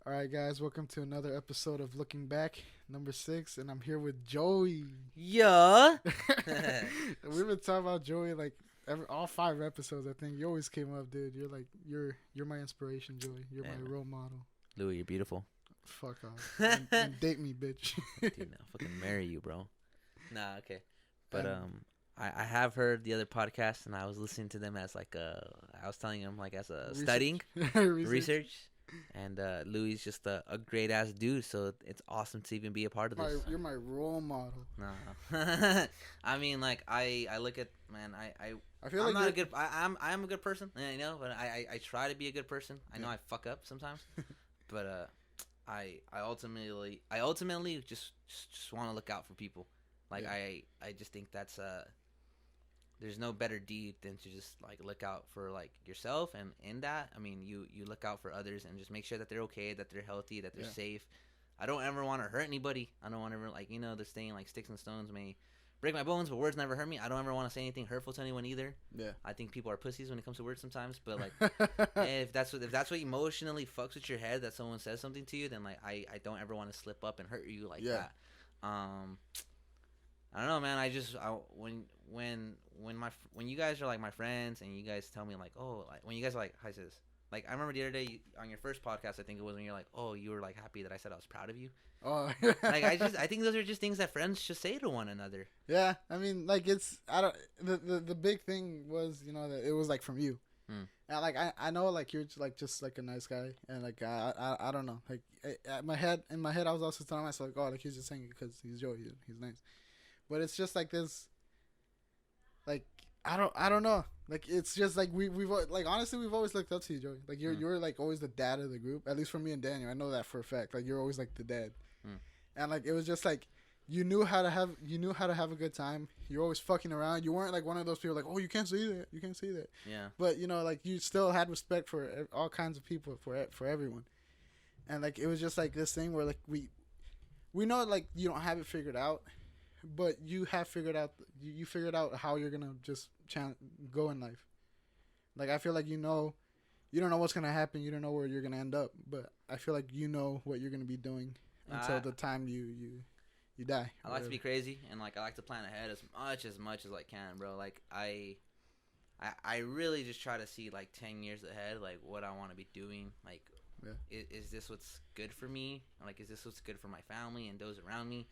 All right, guys, welcome to another episode of Looking Back, number 6, and I'm here with Joey. Yeah. We've been talking about Joey like all 5 episodes. I think you always came up, dude. You're like you're my inspiration, Joey. You're Yeah, my man. role model. Louis, you're beautiful. Fuck off and date me, bitch. Dude, I'll fucking marry you, bro. Nah, okay. But Um, I have heard the other podcast, and I was listening to them as like I was telling them like as a Research. studying Research. and Louis is just a great ass dude, so it's awesome to even be a part of this. You're my role model. No, I mean like I look at man I feel I'm like not a good I am a good person, you know, but I try to be a good person. I know I fuck up sometimes, but I ultimately just want to look out for people. Like Yeah. I just think that's there's no better deed than to just like look out for like yourself, and in that I mean you look out for others and just make sure that they're okay, that they're healthy, that they're safe. I don't ever want to hurt anybody. I don't want to ever like the saying like sticks and stones may break my bones, but words never hurt me. I don't ever want to say anything hurtful to anyone either. Yeah. I think people are pussies when it comes to words sometimes, but like if that's what emotionally fucks with your head, that someone says something to you, then like I don't ever want to slip up and hurt you like that. I don't know, man. When you guys are like my friends and you guys tell me like, oh, like when you guys are like, hi sis, like I remember the other day on your first podcast, I think it was, when you're like, oh, you were like happy that I said I was proud of you. Oh. Like I think those are just things that friends should say to one another. Yeah, I mean, like the big thing was, that it was like from you. And like I know like you're just like a nice guy, and like I don't know, like in my head I was also telling myself like, oh, like he's just saying it because he's Joey, he's nice, but it's just like this, like I don't know, like it's just like we've like honestly we've always looked up to you, Joey. Like you're like always the dad of the group, at least for me and Daniel. I know that for a fact. Like you're always like the dad, and like it was just like. You knew how to have a good time. You're always fucking around. You weren't like one of those people like, oh, you can't say that. You can't say that. Yeah. But like you still had respect for all kinds of people, for everyone. And like it was just like this thing where like we know like you don't have it figured out, but you have figured out you figured out how you're gonna just go in life. Like I feel like you don't know what's gonna happen. You don't know where you're gonna end up, but I feel like you know what you're gonna be doing until the time you die. I like to be crazy, and like I like to plan ahead as much as I can, bro. Like I really just try to see like 10 years ahead, like what I want to be doing. Like, is this what's good for me? Like, is this what's good for my family and those around me?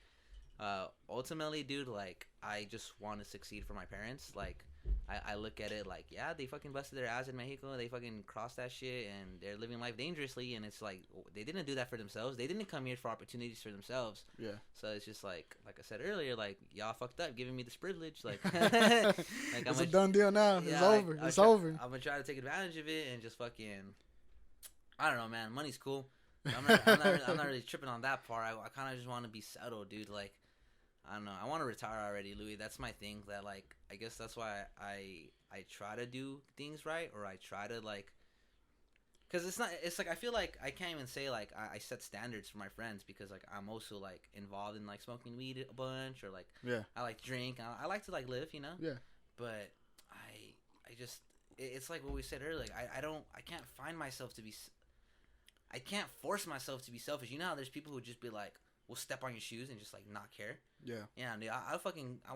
Ultimately, dude, like I just want to succeed for my parents. Like I look at it like, yeah, they fucking busted their ass in Mexico. They fucking crossed that shit, and they're living life dangerously. And it's like they didn't do that for themselves. They didn't come here for opportunities for themselves. Yeah. So it's just like I said earlier, like y'all fucked up giving me this privilege. Like, it's a done deal now. Yeah, it's over. It's over. I'm gonna try to take advantage of it and just fucking. I don't know, man. Money's cool. I'm not really tripping on that part. I kind of just want to be settled, dude. Like. I don't know. I want to retire already, Louis. That's my thing. That like, I guess that's why I try to do things right, or I try to like, cause it's not. It's like I feel like I can't even say like I set standards for my friends, because like I'm also like involved in like smoking weed a bunch, or like I like drink. I like to like live, you know. Yeah. But I just it's like what we said earlier. Like, I can't find myself to be. I can't force myself to be selfish. You know how there's people who just be like, will step on your shoes and just like not care. Yeah. Yeah, dude, I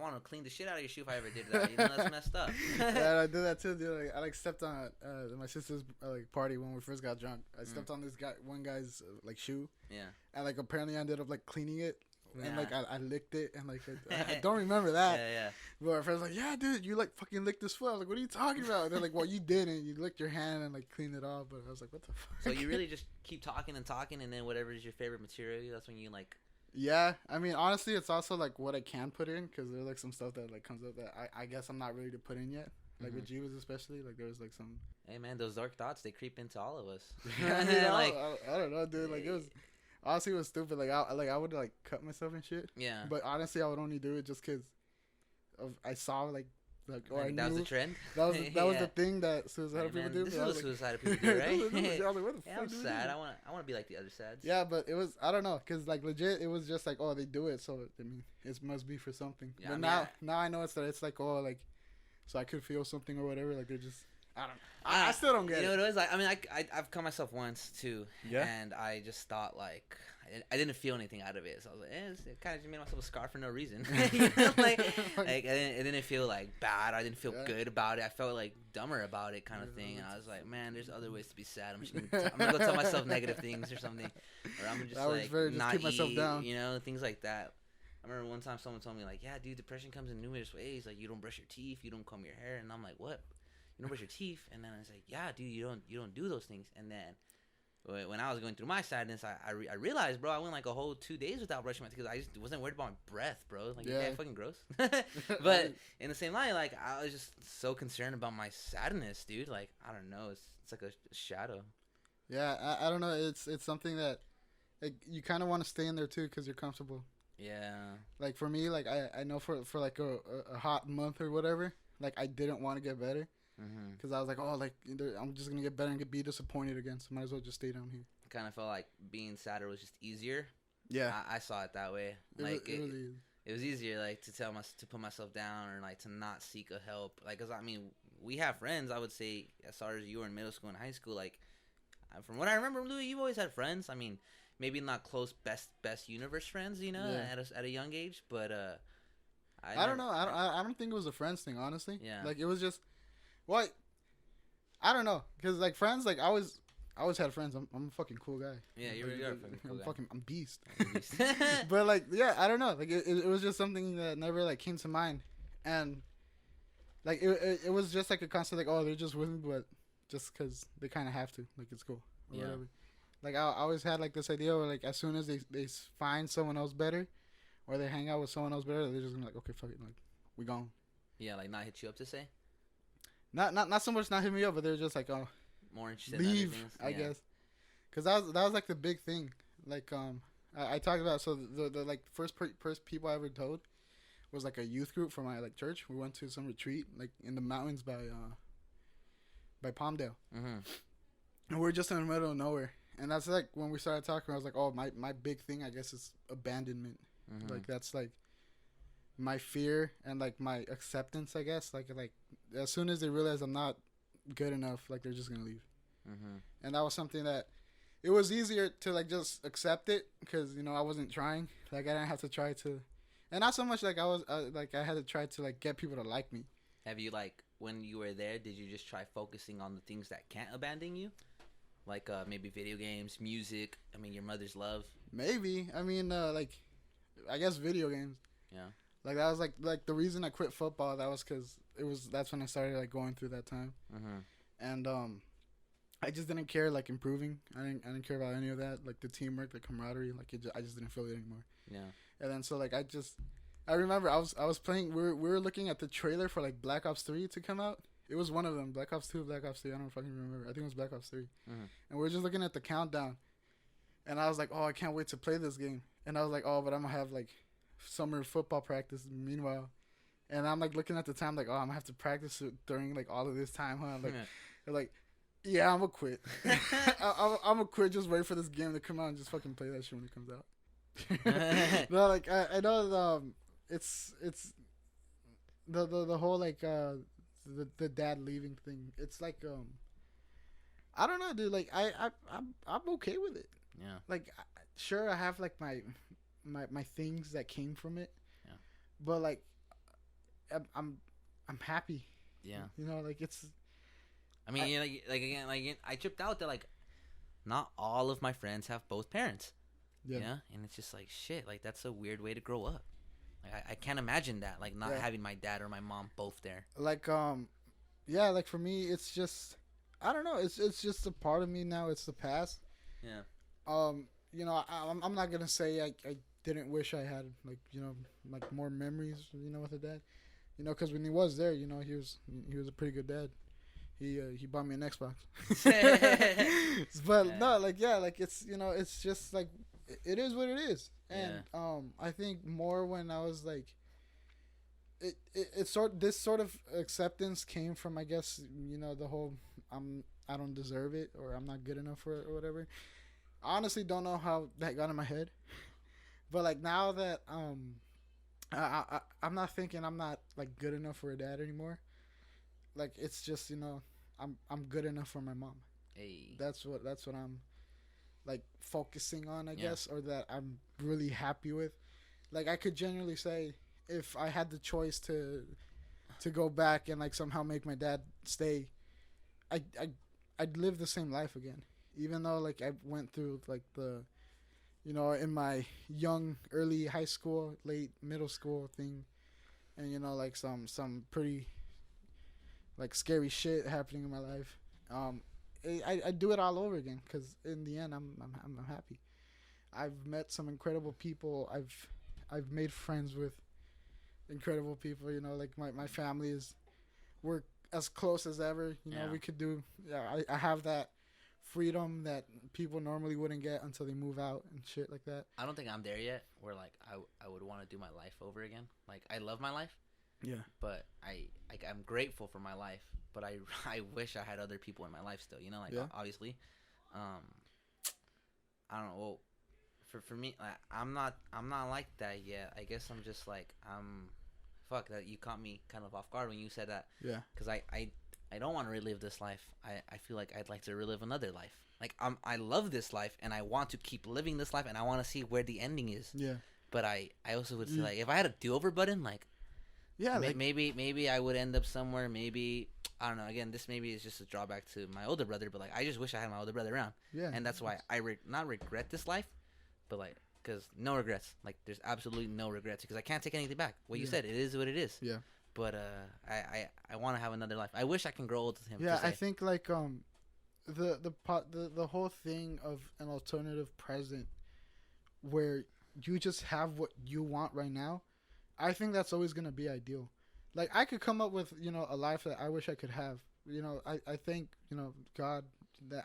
want to clean the shit out of your shoe if I ever did that. You know, that's messed up. Yeah, I did that too, dude. Like, I like stepped on my sister's like party when we first got drunk. I stepped on this one guy's like shoe. Yeah. And like apparently I ended up like cleaning it. Yeah. And like I licked it, and like I don't remember that. Yeah. But my friend's like, yeah, dude, you like fucking licked this foot. I was like, what are you talking about? And they're like, well, you didn't. You licked your hand and like cleaned it off. But I was like, what the fuck? So you really just keep talking and talking, and then whatever is your favorite material, that's when you like. Yeah, I mean, honestly, it's also like what I can put in, because there's like some stuff that like comes up that I guess I'm not ready to put in yet. Like with Jeeves especially, like there was like some. Hey man, those dark thoughts, they creep into all of us. Yeah, like I don't know, dude. Like it was. Honestly, it was stupid. Like I would like cut myself and shit. Yeah. But honestly, I would only do it just because I saw like or I knew that was the trend. That was the thing that suicidal people do. This is what suicidal people do, right? I was like, what the yeah, fuck I'm sad. I want to be like the other sads. Yeah, but it was, I don't know, because like legit, it was just like, oh, they do it, so I mean, it must be for something. Yeah, but now I know it's that it's like, oh, like, so I could feel something or whatever. Like they're just. I don't. I still don't get it. You know what it was like? I mean, I've cut myself once too. Yeah. And I just thought like I didn't feel anything out of it, so I was like, it kind of just made myself a scar for no reason. You know? like it didn't feel like bad. I didn't feel good about it. I felt like dumber about it, kind of thing. And I was like, man, there's other ways to be sad. I'm gonna go tell myself negative things or something, or I'm just not keep myself eat, down. you know, things like that. I remember one time someone told me like, yeah, dude, depression comes in numerous ways. Like you don't brush your teeth, you don't comb your hair, and I'm like, what? You don't brush your teeth? And then I was like, yeah, dude, you don't do those things. And then when I was going through my sadness, I realized, bro, I went like a whole 2 days without brushing my teeth because I just wasn't worried about my breath, bro. Like, yeah, fucking gross. But in the same line, like, I was just so concerned about my sadness, dude. Like, I don't know, it's like a shadow. Yeah, I don't know. It's something that like you kind of want to stay in there too because you're comfortable. Yeah. Like for me, like I know for like a hot month or whatever, like I didn't want to get better. Because I was like, oh, like I'm just gonna get better and be disappointed again, so might as well just stay down here. Kind of felt like being sadder was just easier. Yeah, I saw it that way. Like it was easier, like to put myself down or like to not seek a help. Like, cause I mean, we have friends. I would say as far as you were in middle school and high school, like from what I remember, Louis, you've always had friends. I mean, maybe not close best universe friends, you know, at a young age, but I don't know. I don't think it was a friends thing, honestly. Yeah, like it was just. What? I don't know, cause like friends, like I always had friends. I'm a fucking cool guy. Yeah, you're a fucking cool guy. I'm beast. But like, yeah, I don't know. Like it was just something that never like came to mind, and like it was just like a concept like, oh, they're just with me, but just cause they kind of have to, like it's cool or whatever. Like I always had like this idea where like as soon as they find someone else better, or they hang out with someone else better, they're just gonna like, okay, fuck it, like we gone. Yeah, like not hit you up to say. Not so much not hit me up, but they're just like, oh, more interested leave, in other things. I guess. Cause that was like the big thing. Like I talked about, so the like first people I ever told was like a youth group from my like church. We went to some retreat like in the mountains by Palmdale, and we're just in the middle of nowhere. And that's like when we started talking. I was like, oh, my big thing I guess is abandonment. Like that's like my fear and like my acceptance, I guess. Like as soon as they realize I'm not good enough, like they're just gonna leave. And that was something that it was easier to like just accept it because you know I wasn't trying. Like I didn't have to try to, and not so much like I was like I had to try to like get people to like me. Have you like when you were there? Did you just try focusing on the things that can't abandon you? Like maybe video games, music. I mean, your mother's love. Maybe. I mean, like I guess video games. Yeah. Like that was like the reason I quit football. That was because that's when I started like going through that time, and I just didn't care like improving. I didn't care about any of that, like the teamwork, the camaraderie. Like I just didn't feel it anymore. Yeah. And then so like I remember I was playing. We were looking at the trailer for like Black Ops 3 to come out. It was one of them, Black Ops 2, Black Ops 3. I don't fucking remember. I think it was Black Ops 3. And we were just looking at the countdown, and I was like, oh, I can't wait to play this game. And I was like, oh, but I'm gonna have like summer football practice meanwhile, and I'm like looking at the time like, oh, I'm gonna have to practice it during like all of this time, huh? Like they're like, yeah, I'm gonna quit. I'm gonna quit, just wait for this game to come out and just fucking play that shit when it comes out. No, like I know it's the whole like the dad leaving thing. It's like I don't know, dude. Like I'm okay with it. Yeah. Like sure, I have like my things that came from it. Yeah. But like I'm happy. Yeah. You know, like it's. I mean, again, I tripped out that like, not all of my friends have both parents. Yeah. You know? And it's just like shit. Like that's a weird way to grow up. Like I can't imagine that. Like not having my dad or my mom both there. Like yeah. Like for me, it's just I don't know. It's just a part of me now. It's the past. Yeah. You know, I'm not gonna say I didn't wish I had like you know like more memories you know with a dad. You know, because when he was there, you know, he was a pretty good dad. He bought me an Xbox. But no, like yeah, like it's you know it's just like it is what it is. And I think more when I was like this sort of acceptance came from I guess you know the whole I don't deserve it or I'm not good enough for it or whatever. I honestly don't know how that got in my head. But like now that I'm not thinking I'm not like good enough for a dad anymore. Like it's just you know I'm good enough for my mom. Hey. That's what I'm like focusing on, I guess, or that I'm really happy with. Like I could genuinely say, if I had the choice to go back and like somehow make my dad stay, I'd live the same life again. Even though like I went through like the, in my young early high school, late middle school thing, and like some pretty like scary shit happening in my life. I do it all over again because in the end I'm happy. I've met some incredible people. I've made friends with incredible people. Like my family we're as close as ever. We could do. Yeah, I have that freedom that people normally wouldn't get until they move out and shit like that. I don't think I'm there yet. Where like I would want to do my life over again. Like I love my life. Yeah. But I'm grateful for my life. But I wish I had other people in my life still. Obviously, I don't know. Well, for me, like, I'm not like that yet. I guess I'm just like fuck that you caught me kind of off guard when you said that. Yeah. Because I don't want to relive this life. I feel like I'd like to relive another life. Like I love this life and I want to keep living this life and I want to see where the ending is. Yeah. But I also would say like if I had a do-over button, like yeah, like maybe I would end up somewhere. Maybe I don't know. Again, this maybe is just a drawback to my older brother, but like I just wish I had my older brother around. Yeah. And that's why I not regret this life, but like because no regrets. Like there's absolutely no regrets because I can't take anything back. What you said, it is what it is. Yeah. But I want to have another life. I wish I can grow old with him. Yeah, I think like the whole thing of an alternative present where you just have what you want right now, I think that's always gonna be ideal. Like I could come up with a life that I wish I could have. I thank God that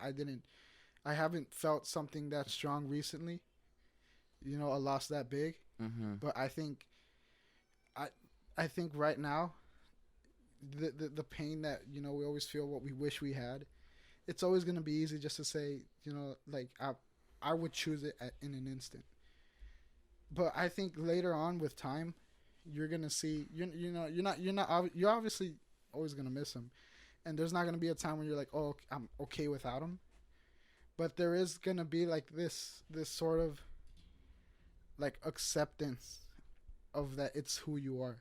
I haven't felt something that strong recently. A loss that big. Mm-hmm. But I think right now the pain that we always feel what we wish we had, it's always gonna be easy just to say like I would choose it in an instant. But I think later on with time, you're gonna see you're obviously always gonna miss him, and there's not gonna be a time when you're like, oh, I'm okay without him. But there is gonna be like this sort of like acceptance of that it's who you are.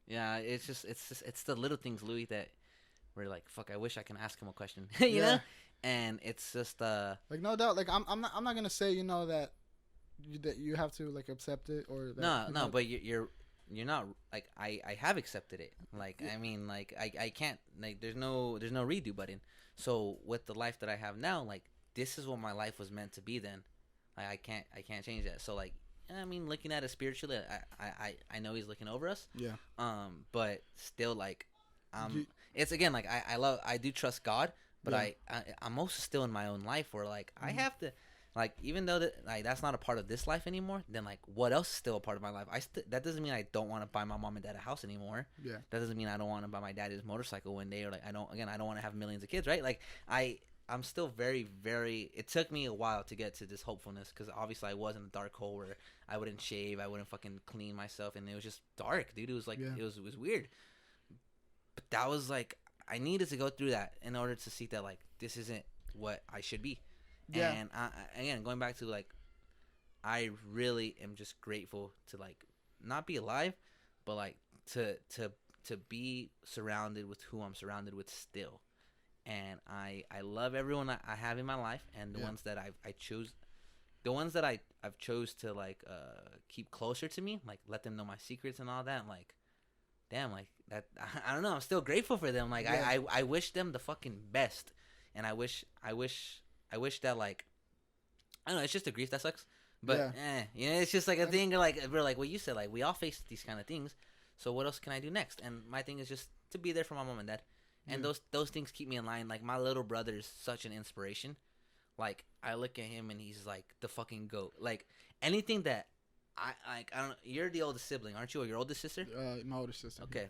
Yeah. It's the little things, Louis, that we're like, fuck. I wish I can ask him a question, you know. And it's just like no doubt. Like I'm not gonna say that you have to like accept it or that, no. But you're not like I have accepted it. Like I mean, like I can't like there's no redo button. So with the life that I have now, like this is what my life was meant to be. Then, like I can't change that. So like I mean, looking at it spiritually, I know he's looking over us. Yeah. But still like, it's again like I do trust God, but I'm also still in my own life where like I have to. Like even though that's not a part of this life anymore, then like what else is still a part of my life? That doesn't mean I don't want to buy my mom and dad a house anymore. Yeah. That doesn't mean I don't want to buy my dad his motorcycle one day, or like I don't want to have millions of kids, right? Like I'm still very, very. It took me a while to get to this hopefulness because obviously I was in a dark hole where I wouldn't shave, I wouldn't fucking clean myself, and it was just dark, dude. It was like it was weird. But that was like I needed to go through that in order to see that like this isn't what I should be. Yeah. And again, going back to like, I really am just grateful to like not be alive, but like to be surrounded with who I'm surrounded with still. And I love everyone I have in my life, and the ones that I've chose to like keep closer to me, like let them know my secrets and all that. Like, damn, like that. I don't know. I'm still grateful for them. Like I wish them the fucking best, and I wish that like I don't know, it's just a grief that sucks. But it's just like a thing like we're like what you said, like we all face these kind of things. So what else can I do next? And my thing is just to be there for my mom and dad. And those things keep me in line. Like my little brother is such an inspiration. Like I look at him and he's like the fucking GOAT. Like anything that I don't know, you're the oldest sibling, aren't you? Or your oldest sister? My older sister. Okay.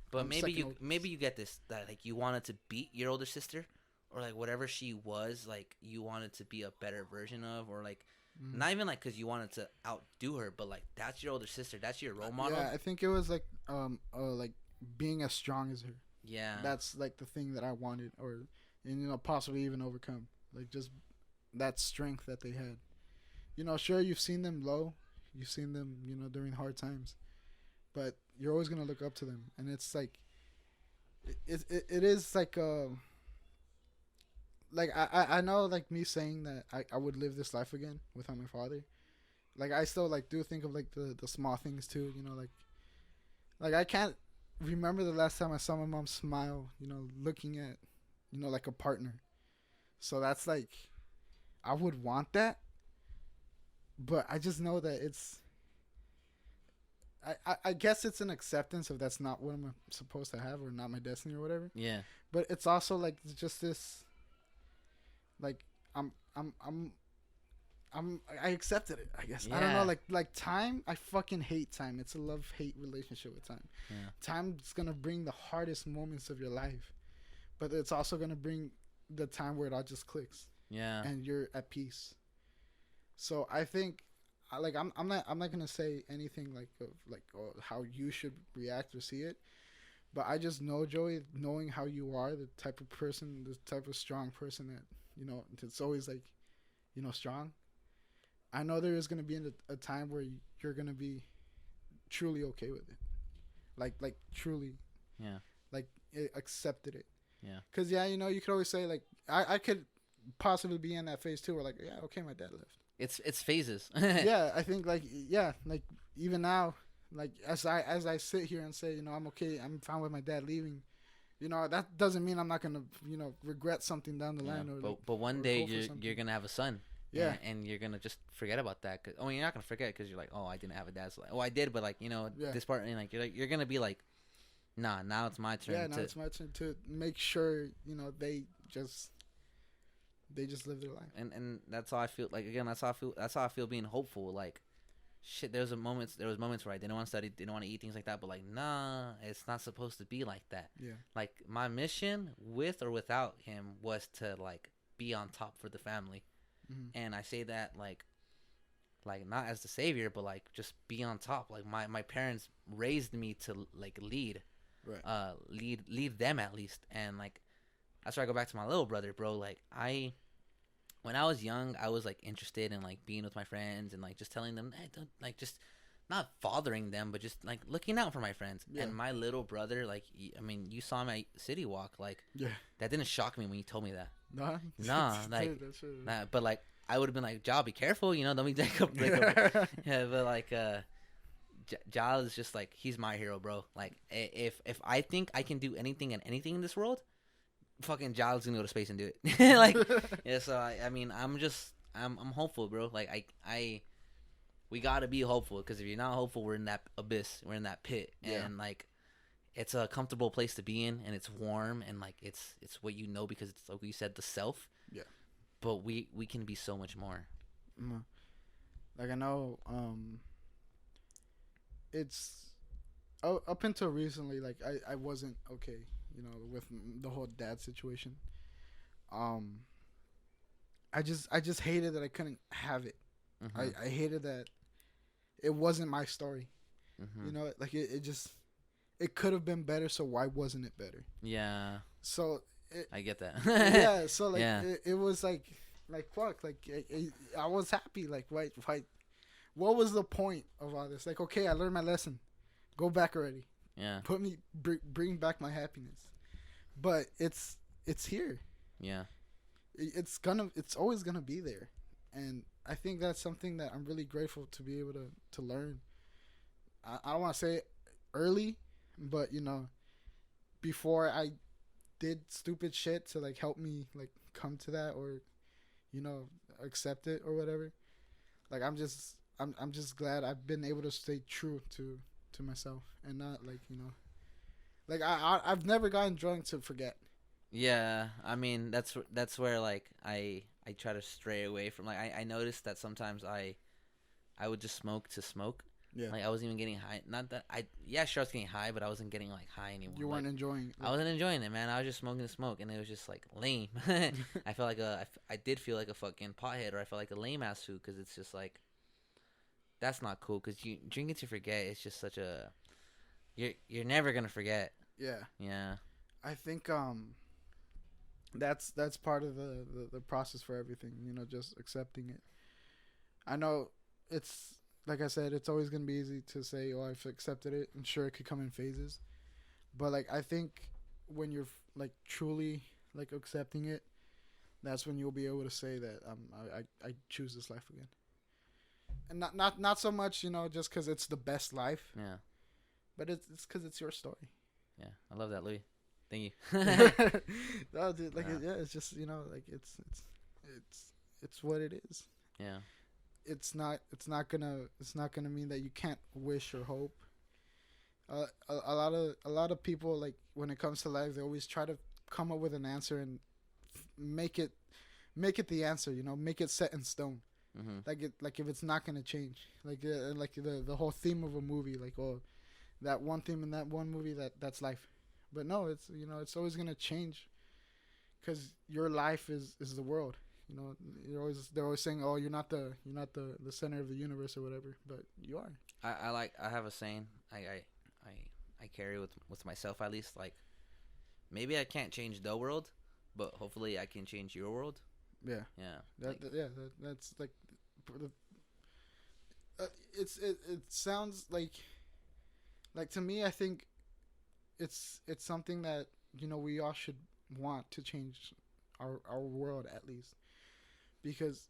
But maybe you get this that like you wanted to beat your older sister. Or, like, whatever she was, like, you wanted to be a better version of. Or, like, not even, like, because you wanted to outdo her. But, like, that's your older sister. That's your role model. Yeah, I think it was, like being as strong as her. Yeah. That's like the thing that I wanted, and possibly even overcome. Like just that strength that they had. Sure, you've seen them low, you've seen them, during hard times, but you're always gonna look up to them, and it's like, it is like I know, like me saying that I would live this life again without my father. Like I still like do think of like the small things too, like I can't remember the last time I saw my mom smile, looking at, like a partner. So that's like, I would want that, but I just know that I guess it's an acceptance of that's not what I'm supposed to have, or not my destiny, or whatever. Yeah. But it's also like just this, like I'm I accepted it, I guess. Yeah. I don't know, like time. I fucking hate time. It's a love-hate relationship with time. Yeah. Time's gonna bring the hardest moments of your life, but it's also gonna bring the time where it all just clicks. Yeah. And you're at peace. So I think, I'm not gonna say anything like how you should react or see it, but I just know, Joey, knowing how you are, the type of person, the type of strong person that it's always like, strong. I know there is going to be a time where you're going to be truly okay with it. Like truly. Yeah. Like accepted it. Yeah. Because, you could always say, like, I could possibly be in that phase too, where, like, yeah, okay, my dad left. It's phases. Yeah, I think, like, yeah, like, even now, like, as I sit here and say, I'm okay, I'm fine with my dad leaving, that doesn't mean I'm not going to, regret something down the line. Yeah, but one day you're going to have a son. Yeah. And you're going to just forget about that. You're not going to forget because you're like, oh, I didn't have a dad. So like, oh, I did, but like, this part, and like, you're going to be like, nah, now it's my turn. Yeah, now it's my turn to make sure, they just live their life. And that's how I feel. Like, again, that's how I feel being hopeful. Like, shit, there was moments where I didn't want to study, didn't want to eat, things like that. But like, nah, it's not supposed to be like that. Yeah. Like, my mission, with or without him, was to like be on top for the family. Mm-hmm. And I say that like not as the savior, but like just be on top. Like my parents raised me to like lead, right? Lead them at least. And like, that's where I go back to my little brother, bro. Like when I was young, I was like interested in like being with my friends and like just telling them, hey, don't, like, just not fathering them, but just like looking out for my friends. Yeah. And my little brother, like, I mean, you saw my city walk, like, yeah, that didn't shock me when you told me that. Nah, like, nah, but like, I would have been like, Ja, be careful, don't be break up. Yeah, but like, Ja is just like, he's my hero, bro. Like, if I think I can do anything and anything in this world, fucking Ja's gonna go to space and do it. Like, yeah. So I mean, I'm hopeful, bro. Like, we gotta be hopeful, because if you're not hopeful, we're in that abyss, we're in that pit, yeah. And like, it's a comfortable place to be in, and it's warm, and like, it's what because it's like you said, the self. Yeah. But we can be so much more. Mm-hmm. Like, I know, it's up until recently, like I wasn't okay, with the whole dad situation. I just hated that I couldn't have it. Mm-hmm. I hated that it wasn't my story. Mm-hmm. Like it could have been better, so why wasn't it better? Yeah. So I get that. Yeah. So like, yeah. It was like fuck, like I was happy. Like, why? What was the point of all this? Like, okay, I learned my lesson. Go back already. Yeah. Bring back my happiness. But it's here. Yeah. It's always gonna be there, and I think that's something that I'm really grateful to be able to learn. I don't want to say it early, but before I did stupid shit to like help me like come to that, or accept it or whatever. Like, I'm just glad I've been able to stay true to myself, and not like like I've never gotten drunk to forget. Yeah, I mean, that's where like I try to stray away from, like, I noticed that sometimes I would just smoke to smoke. Yeah. Like, I wasn't even getting high. Not that sure, I was getting high, but I wasn't getting like high anymore. You weren't enjoying it. I wasn't enjoying it, man. I was just smoking to smoke, and it was just like lame. I felt like I did feel like a fucking pothead, or I felt like a lame ass food, because it's just like, that's not cool. Because you drinking to forget, it's just such a, you're never gonna forget. Yeah. Yeah. I think that's part of the process for everything. You know, just accepting it. I know it's like I said, it's always gonna be easy to say, "Oh, I've accepted it," and sure, it could come in phases. But like I think when you're like truly like accepting it, that's when you'll be able to say that I choose this life again. And not so much, you know, just because it's the best life. Yeah. But it's because it's your story. Yeah, I love that, Louis. Thank you. No, dude, like it's just, you know, like it's what it is. Yeah. It's not gonna mean that you can't wish or hope. A lot of people, like when it comes to life, they always try to come up with an answer and make it the answer. You know, make it set in stone. Mm-hmm. Like if it's not gonna change. Like the whole theme of a movie. Like, oh, that one theme in that one movie, that's life. But no, it's, you know, it's always gonna change. Because your life is the world. You know, they're always saying, oh, you're not the center of the universe or whatever, but you are. I have a saying I carry with myself, at least, like, maybe I can't change the world, but hopefully I can change your world. Yeah. Yeah. That's like it sounds like to me, I think it's something that, you know, we all should want to change our world, at least, because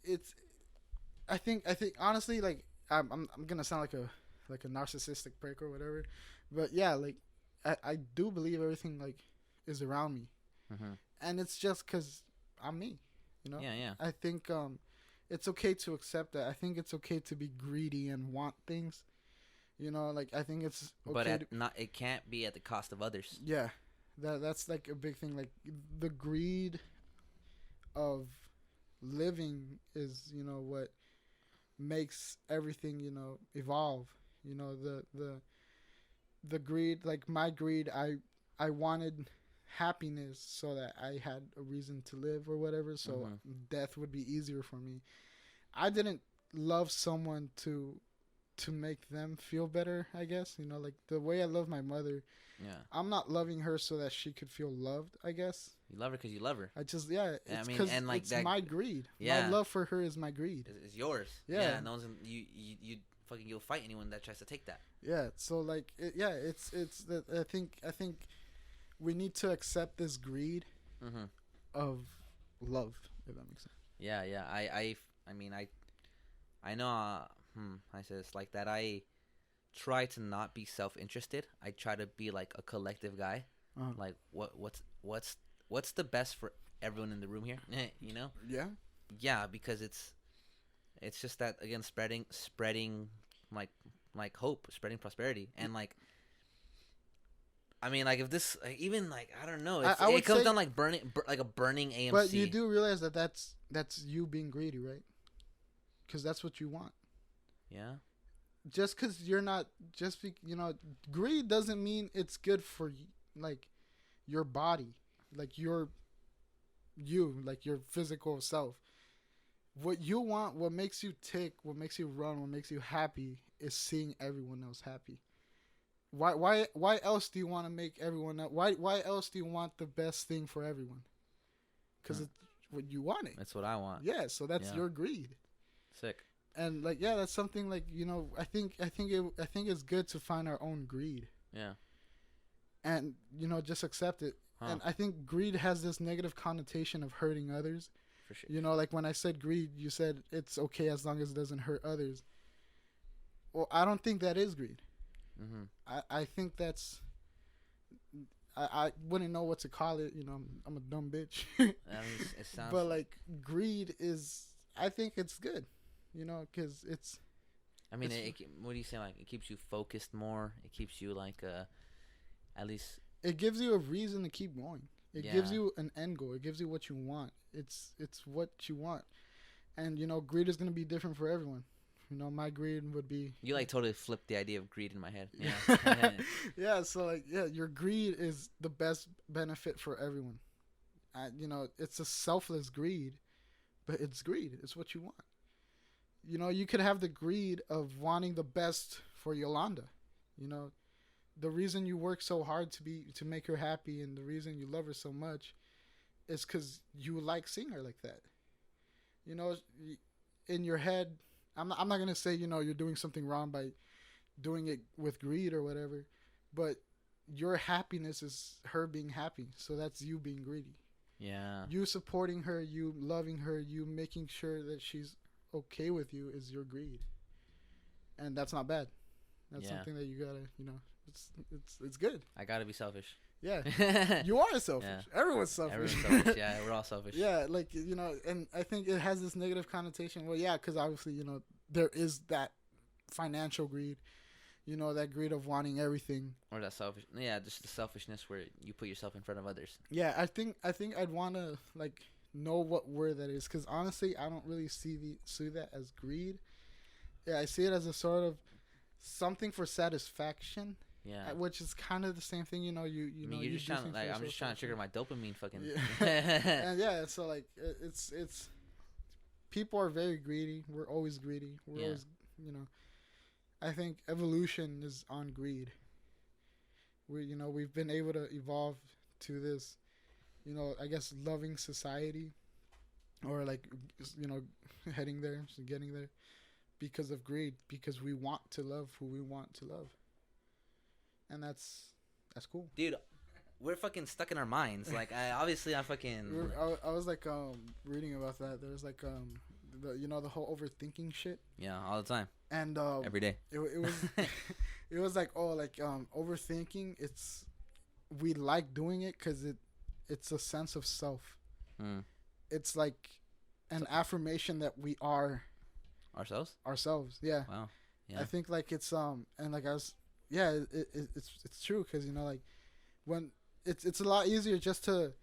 it's I think honestly, like, I'm gonna sound like a narcissistic prick or whatever, but yeah, like I do believe everything like is around me, and it's just because I'm me, you know. Yeah. I think it's okay to accept that. I think it's okay to be greedy and want things, you know. Like, I think it's okay, but it can't be at the cost of others. Yeah, that's like a big thing. Like, the greed of living is, you know, what makes everything, you know, evolve. You know, the greed, like my greed, I wanted happiness so that I had a reason to live or whatever, so death would be easier for me. I didn't love someone to make them feel better, I guess. You know, like the way I love my mother. Yeah. I'm not loving her so that she could feel loved, I guess. You love her because you love her. I just, yeah, it's because like it's my greed. Yeah. My love for her is my greed. It's yours. Yeah. No one's you fucking, you'll fight anyone that tries to take that. Yeah. So like, it's that I think we need to accept this greed of love, if that makes sense. Yeah. I mean, I know. I said it's like that. I try to not be self-interested. I try to be like a collective guy. Like what's the best for everyone in the room here? You know? Yeah. Yeah, because it's just that, again, spreading like hope, spreading prosperity, and like, I mean, like, if this, like, even like, I don't know, it comes down like like a burning AMC. But you do realize that that's you being greedy, right? Because that's what you want. Yeah. Just because you're not, you know, greed doesn't mean it's good for like your body, like your physical self. What you want, what makes you tick, what makes you run, what makes you happy is seeing everyone else happy. Why else do you want to make everyone else, why else do you want the best thing for everyone? Because it's what you want it. That's what I want. Yeah, so that's your greed. Sick. And like, yeah, that's something like, you know, I think it's good to find our own greed. Yeah. And, you know, just accept it. And I think greed has this negative connotation of hurting others. For sure. You know, like when I said greed, you said it's okay as long as it doesn't hurt others. Well, I don't think that is greed. I think that's, I wouldn't know what to call it. You know, I'm a dumb bitch. I mean, it sounds. But like, greed is, I think it's good. You know, because it's. I mean, what do you say? Like, it keeps you focused more. It keeps you like, at least. It gives you a reason to keep going. It gives you an end goal. It gives you what you want. It's what you want, and you know, greed is gonna be different for everyone. You know, my greed would be. You like totally flipped the idea of greed in my head. Yeah. Yeah. So like, yeah, your greed is the best benefit for everyone. You know, it's a selfless greed, but it's greed. It's what you want. You know, you could have the greed of wanting the best for Yolanda. You know, the reason you work so hard to make her happy, and the reason you love her so much, is because you like seeing her like that. You know, in your head, I'm not gonna say you're doing something wrong by doing it with greed or whatever, but your happiness is her being happy, so that's you being greedy. Yeah. You supporting her, you loving her, you making sure that she's okay with you is your greed, and that's not bad. That's something that you gotta, it's good. I gotta be selfish. Yeah, you are selfish. Yeah. Everyone's selfish. Everyone's selfish. Yeah, we're all selfish. Yeah, like and I think it has this negative connotation. Well, yeah, because obviously there is that financial greed. That greed of wanting everything. Or that selfish. Yeah, just the selfishness where you put yourself in front of others. Yeah, I think I'd want to know what word that is, because honestly, I don't really see that as greed. Yeah, I see it as a sort of something for satisfaction. Yeah, which is kind of the same thing. You're just trying I'm just trying to trigger my dopamine fucking. Yeah. And yeah, so it's people are very greedy. We're always greedy. We're always I think evolution is on greed. We've been able to evolve to this, I guess loving society, or heading there, so getting there, because of greed, because we want to love who we want to love, and that's cool, dude. We're fucking stuck in our minds. Like, I fucking. I was reading about that. There's the whole overthinking shit. Yeah, all the time. And every day. It was it was overthinking. We like doing it because it's a sense of self. It's like an affirmation that we are ourselves. Yeah. Wow. Yeah. I think it's and I was it's true, because when it's a lot easier just to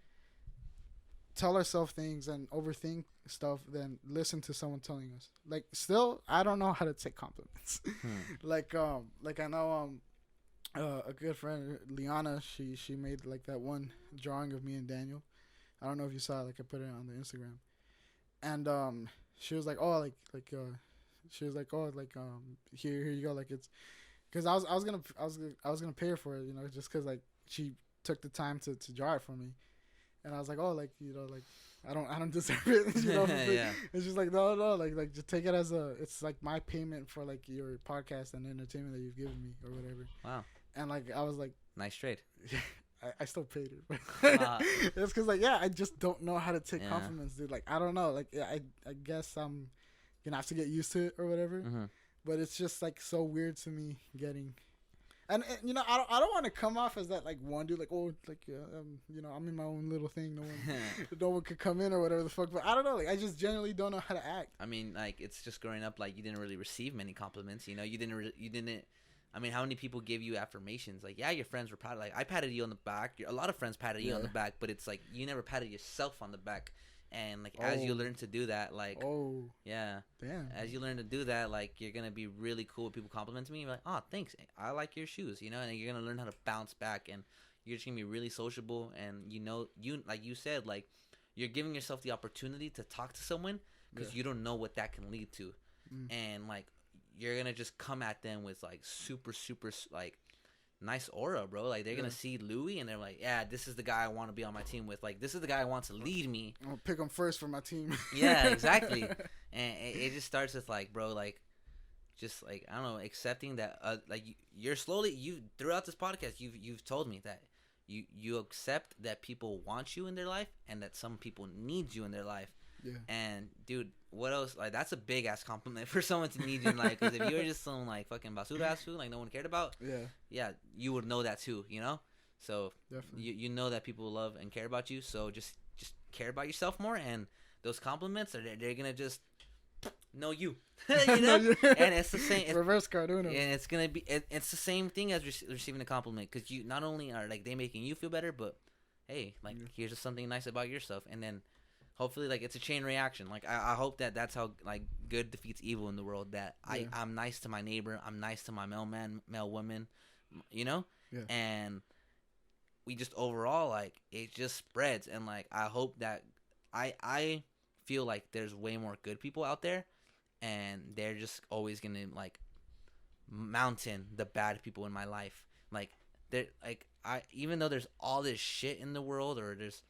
tell ourselves things and overthink stuff than listen to someone telling us. Still, I don't know how to take compliments. I know a good friend, Liana, she made that one drawing of me and Daniel. I don't know if you saw it. I put it on the Instagram, and she was she was here you go, it's because I was gonna pay her for it, just because she took the time to draw it for me. And I was I don't deserve it. Yeah. It's just no, just take it as it's my payment for your podcast and entertainment that you've given me or whatever. Wow. And I was nice trade. I still paid it. It's because I just don't know how to take compliments, dude. I don't know. I guess I'm gonna have to get used to it or whatever. Mm-hmm. But it's just so weird to me getting. And I don't want to come off as that one dude I'm in my own little thing. No one could come in or whatever the fuck. But I don't know. I just generally don't know how to act. I mean, it's just growing up. You didn't really receive many compliments. You didn't. I mean, how many people give you affirmations? Your friends were proud. I patted you on the back. A lot of friends patted you on the back, but it's you never patted yourself on the back. And as you learn to do that, damn, as you learn to do that, you're gonna be really cool with people complimenting me. You're like, oh, thanks, I like your shoes, and you're gonna learn how to bounce back, and you're just gonna be really sociable. And like you said, you're giving yourself the opportunity to talk to someone because you don't know what that can lead to, and you're gonna just come at them with super nice aura, bro. They're gonna see Louis and they're like, yeah, this is the guy I want to be on my team with. This is the guy I want to lead me. I'm gonna pick him first for my team. Yeah, exactly. And it just starts with bro, just I don't know, accepting that you're slowly, throughout this podcast you've told me that you accept that people want you in their life and that some people need you in their life. Yeah. And dude, what else? That's a big ass compliment for someone to need you in life. Because if you were just some fucking basura ass food no one cared about, yeah, you would know that too, So definitely, you know that people love and care about you. So just care about yourself more, and those compliments they're gonna just know you, And it's the same reverse Carduno. And it's gonna be it's the same thing as receiving a compliment, because you not only are they making you feel better, but hey, here's just something nice about yourself, and then. Hopefully, it's a chain reaction. I hope that's how, good defeats evil in the world. That I'm nice to my neighbor. I'm nice to my mailman, mailwoman, Yeah. And we just overall, it just spreads. And, I hope that I feel there's way more good people out there. And they're just always going to, mountain the bad people in my life. there like even though there's all this shit in the world, or there's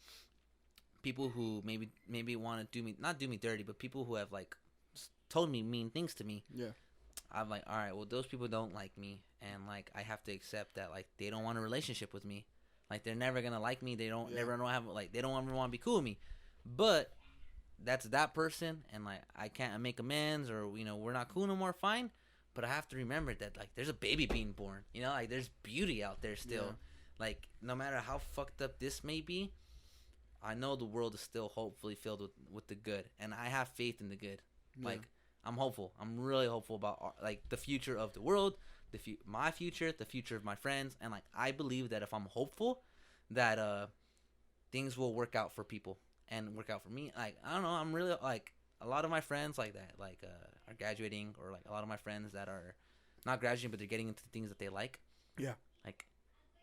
people who maybe want to not do me dirty, but people who have like told me mean things to me. Yeah. I'm like, all right, well, those people don't like me, and like I have to accept that like they don't want a relationship with me, like they're never gonna like me. They don't never don't have like they don't ever want to be cool with me, but that's that person, and like I can't make amends, or we're not cool no more. Fine, but I have to remember that like there's a baby being born. Like there's beauty out there still. Yeah. Like no matter how fucked up this may be, I know the world is still hopefully filled with the good, and I have faith in the good. Yeah. Like I'm hopeful. I'm really hopeful about like the future of the world, my future, the future of my friends, and like I believe that if I'm hopeful, that things will work out for people and work out for me. Like I don't know. I'm really like a lot of my friends like that like are graduating, or like a lot of my friends that are not graduating but they're getting into the things that they like. Yeah.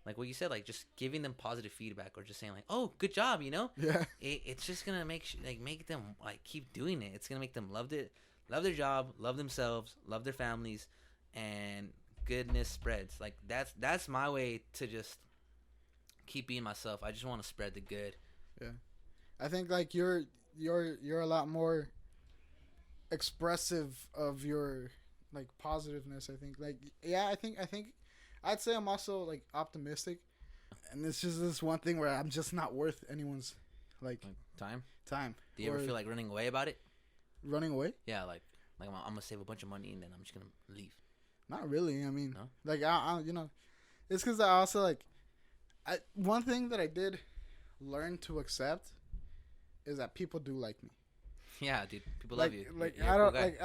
Like what you said, like just giving them positive feedback, or just saying like, "Oh, good job," Yeah. It's just gonna make them like keep doing it. It's gonna make them love their job, love themselves, love their families, and goodness spreads. Like that's my way to just keep being myself. I just want to spread the good. Yeah, I think like you're a lot more expressive of your like positiveness. I think like I think I'd say I'm also like optimistic, and it's just this one thing where I'm just not worth anyone's like time. Do you ever feel like running away about it? Running away? Yeah, like I'm gonna save a bunch of money and then I'm just gonna leave. Not really. I mean, no? Like I it's because I also like one thing that I did learn to accept is that people do like me. Yeah, dude, people like, love you. Like I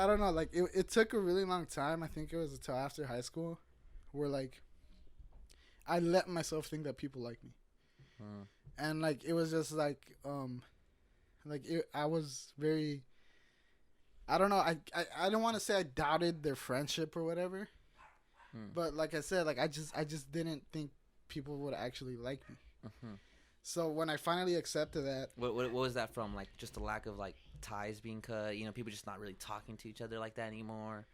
don't know. Like it took a really long time. I think it was until after high school, where like I let myself think that people like me, and like it was just like I was very. I don't know. I don't want to say I doubted their friendship or whatever, but like I said, like I just didn't think people would actually like me. Mm-hmm. So when I finally accepted that, what was that from? Like just a lack of like ties being cut. People just not really talking to each other like that anymore.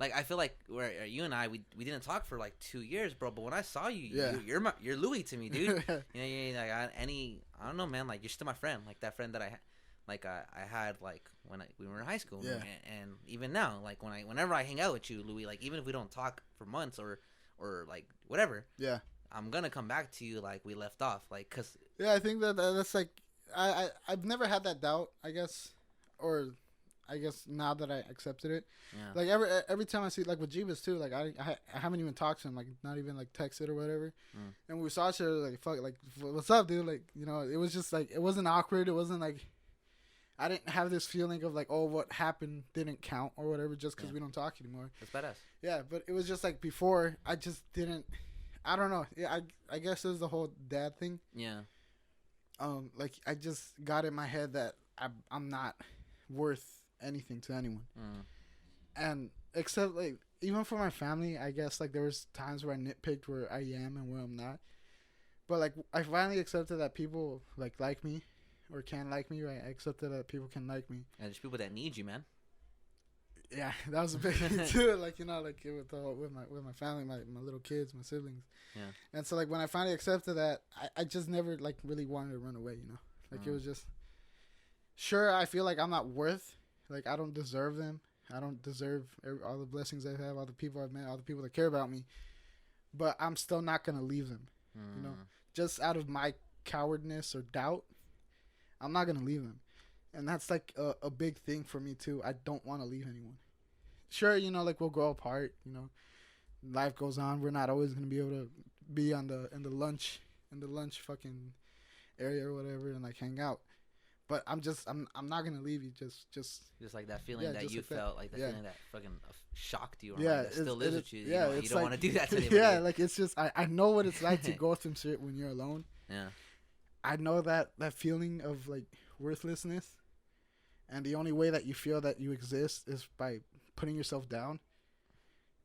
Like I feel like where you and I we didn't talk for like 2 years, bro. But when I saw you, you're Louis to me, dude. Like I don't know, man. Like you're still my friend. Like that friend that I had like when we were in high school, and even now, like whenever I hang out with you, Louis, like even if we don't talk for months or like whatever, I'm gonna come back to you like we left off, like cause I think that's like I've never had that doubt, I guess, or I guess now that I accepted it, like every time I see like with Jeebus too, like I haven't even talked to him, like not even like texted or whatever, and we saw each other like fuck, like what's up, dude, like it was just like it wasn't awkward, it wasn't like. I didn't have this feeling of like, oh, what happened didn't count or whatever just because we don't talk anymore. That's badass. Yeah, but it was just like before, I just didn't. I don't know. Yeah, I guess it was the whole dad thing. Yeah. Like I just got in my head that I'm not worth anything to anyone, and except like even for my family, I guess like there was times where I nitpicked where I am and where I'm not, but like I finally accepted that people like me. Or can like me, right? I accepted that people can like me. And there's people that need you, man. Yeah, that was a big thing too. Like like with my family, my little kids, my siblings. Yeah. And so like when I finally accepted that, I just never like really wanted to run away. Like it was just. Sure, I feel like I'm not worth. Like I don't deserve them. I don't deserve all the blessings I have, all the people I've met, all the people that care about me. But I'm still not gonna leave them. Just out of my cowardness or doubt. I'm not going to leave them. And that's like a big thing for me too. I don't want to leave anyone. Sure, like we'll grow apart, life goes on. We're not always going to be able to be in the lunch fucking area or whatever and like hang out. But I'm not going to leave you just like that feeling that you like felt, like that feeling that fucking shocked you or like that still lives with you. Yeah, you don't want to do that to anybody. Yeah, like it's just I know what it's like to go through shit when you're alone. Yeah. I know that feeling of like worthlessness, and the only way that you feel that you exist is by putting yourself down.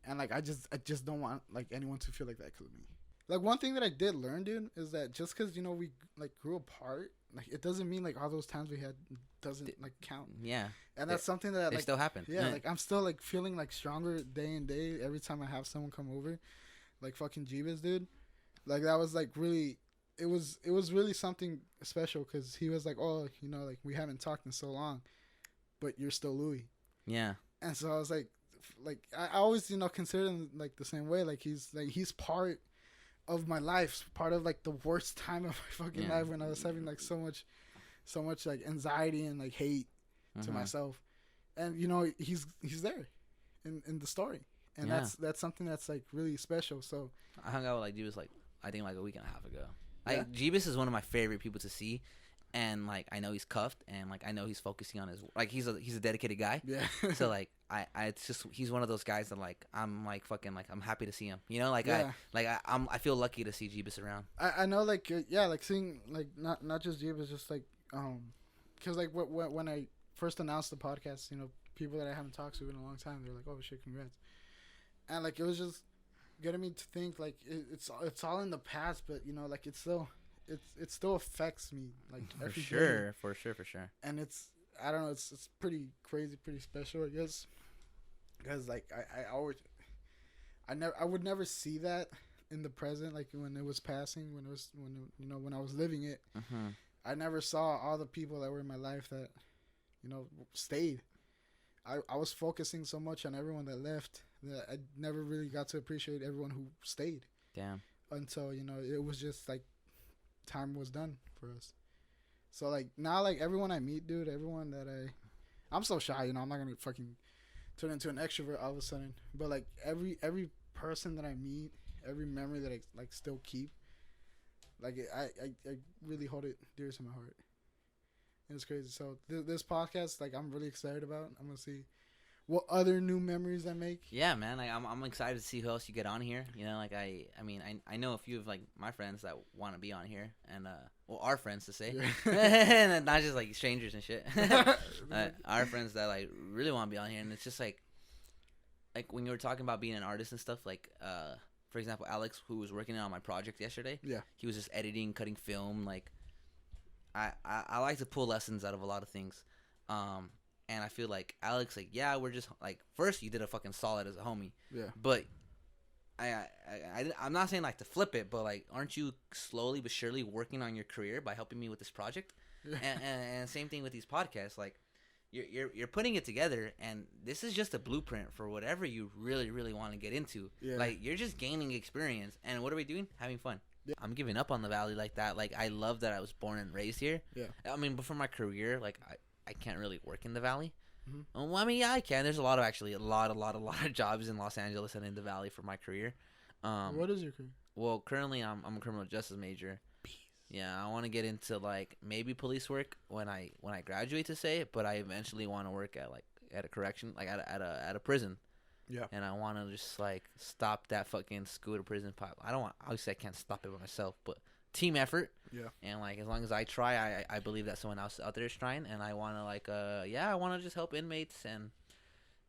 And like I just don't want like anyone to feel like that because of me. Like one thing that I did learn, dude, is that just because we like grew apart, like it doesn't mean like all those times we had doesn't like count. Yeah. And that's something that like still happen. Yeah, like I'm still like feeling like stronger day and day every time I have someone come over, like fucking Jeebus, dude. Like that was like really, it was really something special because he was like, oh, you know, like we haven't talked in so long, but you're still Louis. Yeah. And so I was like I always, you know, consider him like the same way. Like he's part of my life, part of like the worst time of my fucking life when I was having like so much like anxiety and like hate to myself. And you know, he's there in the story. And that's something that's like really special. So I hung out with like Jeebus like I think like a week and a half ago. Like Jeebus is one of my favorite people to see, and like I know he's cuffed, and like I know he's focusing on his like he's a dedicated guy. Yeah. So like I it's just he's one of those guys that like I'm like fucking like I'm happy to see him. You know, like I feel lucky to see Jeebus around. I know like like seeing like not just Jeebus, just like because like when I first announced the podcast, you know, people that I haven't talked to in a long time, they're like, oh shit, congrats. And like it was just getting me to think like it's all in the past, but you know, like it still affects me like every day. For sure. And it's I don't know, it's pretty crazy, pretty special, I guess, because like I would never see that in the present, like when it was passing, when I was living it. I never saw all the people that were in my life that, you know, stayed. I was focusing so much on everyone that left that I never really got to appreciate everyone who stayed. Damn. Until, you know, it was just like time was done for us. So like now, like everyone I meet, dude, everyone that I'm so shy, you know, I'm not gonna fucking turn into an extrovert all of a sudden. But like every person that I meet, every memory that I like still keep, like I really hold it dear to my heart. And it's crazy. So this podcast, like I'm really excited about. I'm gonna see what other new memories I make. Yeah, man. Like I'm excited to see who else you get on here. You know, like I mean I know a few of like my friends that want to be on here, and well, our friends to say, and not just like strangers and shit. Our friends that like really want to be on here, and it's just like when you were talking about being an artist and stuff, like for example, Alex, who was working on my project yesterday. Yeah. He was just editing, cutting film. Like I like to pull lessons out of a lot of things. And I feel like Alex, like, yeah, we're just like, first you did a fucking solid as a homie. Yeah. But I'm not saying like to flip it, but like, aren't you slowly but surely working on your career by helping me with this project? Yeah. And same thing with these podcasts. Like, you're putting it together, and this is just a blueprint for whatever you really, really want to get into. Yeah. Like, you're just gaining experience. And what are we doing? Having fun. Yeah. I'm giving up on the Valley like that. Like, I love that I was born and raised here. Yeah. I mean, but for my career, like, I can't really work in the Valley. Mm-hmm. Well, I mean, yeah, I can. There's a lot of jobs in Los Angeles and in the Valley for my career. What is your career? Well, currently I'm a criminal justice major. Peace. Yeah, I want to get into like maybe police work when I graduate to say it, but I eventually want to work at a correction, like at a prison. Yeah. And I want to just like stop that fucking school to prison pipe. Obviously I can't stop it by myself, but team effort. Yeah. And like as long as I try, I believe that someone else out there is trying, and I want to I want to just help inmates and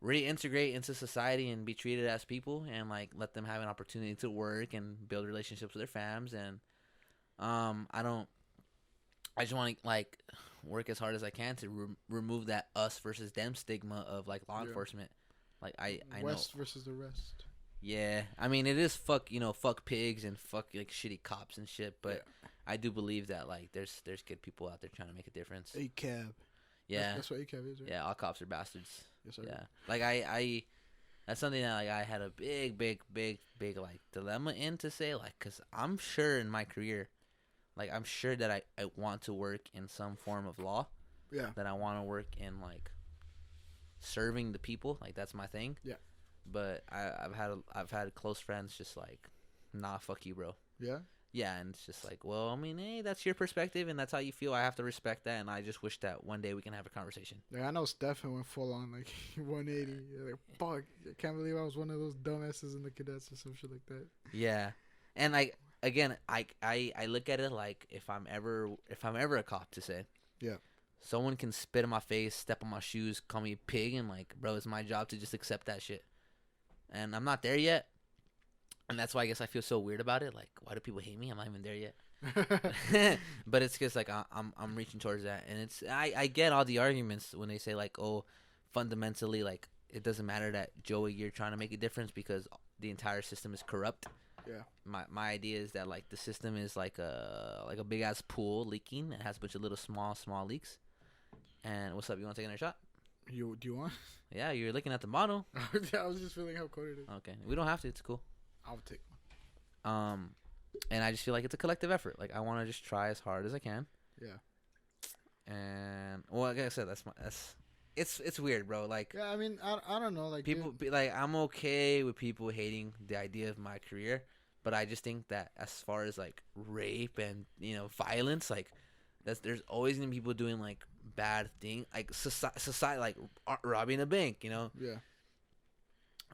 reintegrate into society and be treated as people, and like let them have an opportunity to work and build relationships with their fams. And I just want to like work as hard as I can to remove that us versus them stigma of like law enforcement. Like I West know versus the rest. Yeah, I mean it is fuck pigs and fuck like shitty cops and shit, but I do believe that like there's good people out there trying to make a difference. ACAB. Yeah, that's what ACAB is, right? Yeah, all cops are bastards. Yes, sir. Yeah, like I that's something that like I had a big like dilemma in to say, like, cause I'm sure in my career, like I'm sure that I want to work in some form of law. Yeah. That I want to work in like serving the people, like that's my thing. Yeah. But I've had close friends just like, nah, fuck you, bro. Yeah? Yeah, and it's just like, well, I mean, hey, that's your perspective, and that's how you feel. I have to respect that, and I just wish that one day we can have a conversation. Yeah, I know Stefan went full on, like, 180. Like, fuck, I can't believe I was one of those dumbasses in the cadets or some shit like that. Yeah. And, like, again, I look at it like if I'm ever a cop, to say. Yeah. Someone can spit in my face, step on my shoes, call me a pig, and, like, bro, it's my job to just accept that shit. And I'm not there yet. And that's why I guess I feel so weird about it. Like, why do people hate me? I'm not even there yet. But it's because like I'm reaching towards that, and it's I get all the arguments when they say like, oh, fundamentally like it doesn't matter that Joey, you're trying to make a difference because the entire system is corrupt. Yeah. My idea is that like the system is like a big ass pool leaking. It has a bunch of little small leaks. And what's up? You want to take another shot? Do you want? Yeah, you're looking at the bottle. I was just feeling how cold it is. Okay, we don't have to. It's cool. I'll take one. And I just feel like it's a collective effort. Like I want to just try as hard as I can. Yeah. And well, like I said, it's weird, bro. Like yeah, I mean, I don't know, like people like I'm okay with people hating the idea of my career, but I just think that as far as like rape and violence, like there's always gonna be people doing like bad thing, like society, like robbing a bank, Yeah.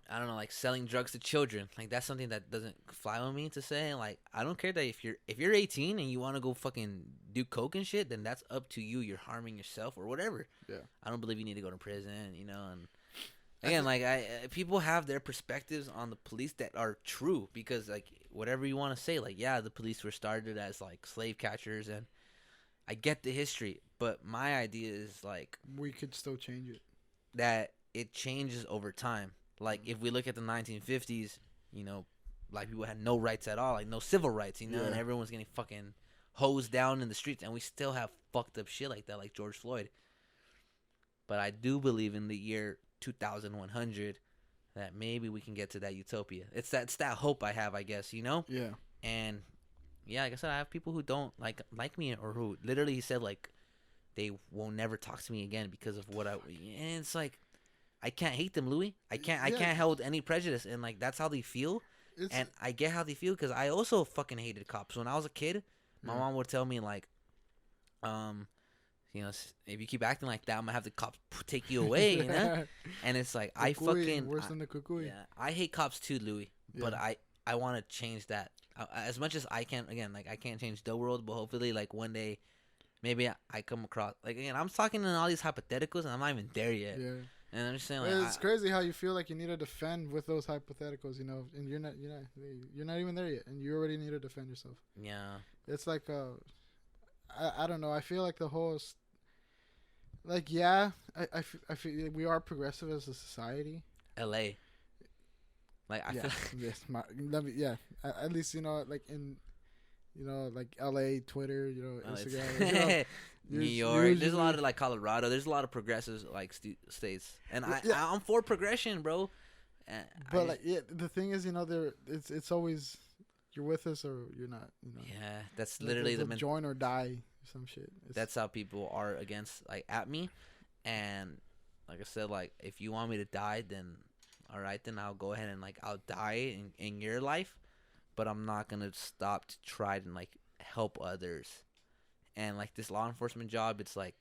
I don't know, like selling drugs to children. Like that's something that doesn't fly with me to say. Like I don't care that if you're 18 and you want to go fucking do coke and shit, then that's up to you. You're harming yourself or whatever. Yeah. I don't believe you need to go to prison, and again, like people have their perspectives on the police that are true, because like whatever you want to say, like yeah, the police were started as like slave catchers, and I get the history, but my idea is like we could still change it. That it changes over time. Like if we look at the 1950s, black people had no rights at all, like no civil rights, and everyone's getting fucking hosed down in the streets, and we still have fucked up shit like that, like George Floyd. But I do believe in the year 2100 that maybe we can get to that utopia. It's that hope I have, I guess, Yeah. And yeah, like I said, I have people who don't like me, or who literally said like they will never talk to me again because of what and it's like I can't hate them, Louis. I can't hold any prejudice, and like that's how they feel. And I get how they feel, because I also fucking hated cops when I was a kid. My mom would tell me like, if you keep acting like that, I'm gonna have the cops take you away, And it's like worse than the cucuy. Yeah, I hate cops too, Louis. Yeah. But I want to change that as much as I can. Again, like I can't change the world, but hopefully, like one day, maybe I come across like again. I'm talking in all these hypotheticals, and I'm not even there yet. Yeah. And I'm just saying, like, it's crazy how you feel like you need to defend with those hypotheticals, and you're not even there yet, and you already need to defend yourself. Yeah. It's like I don't know. I feel like the whole like I feel we are progressive as a society. L.A. Like I feel like at least like in like L.A. Twitter, Instagram, New York. There's a lot of like Colorado. There's a lot of progressive like states, and I'm for progression, bro. But the thing is, it's always you're with us or you're not. Yeah, that's literally the join or die or some shit. That's how people are against at me, and like I said, like if you want me to die, then all right, then I'll go ahead and like I'll die in your life, but I'm not gonna stop to try and like help others. And like this law enforcement job, it's like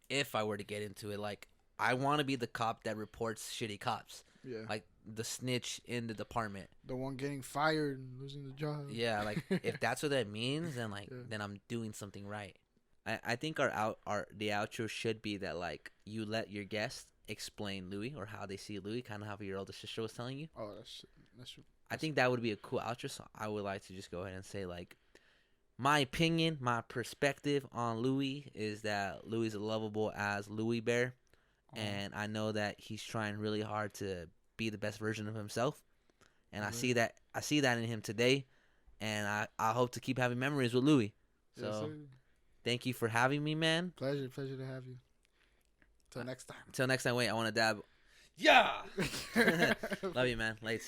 if I were to get into it, like I want to be the cop that reports shitty cops. Yeah. Like the snitch in the department. The one getting fired and losing the job. Yeah, like if that's what that means, then like then I'm doing something right. I think the outro should be that like you let your guests explain Louis or how they see Louis, kind of how your older sister was telling you. Oh, that's true. I think that would be a cool outro. So I would like to just go ahead and say like, my opinion, my perspective on Louis is that Louis is lovable as Louis Bear. And I know that he's trying really hard to be the best version of himself. And I see that in him today. And I hope to keep having memories with Louis. So thank you for having me, man. Pleasure to have you. Till next time. Wait, I want to dab. Yeah! Love you, man. Lates.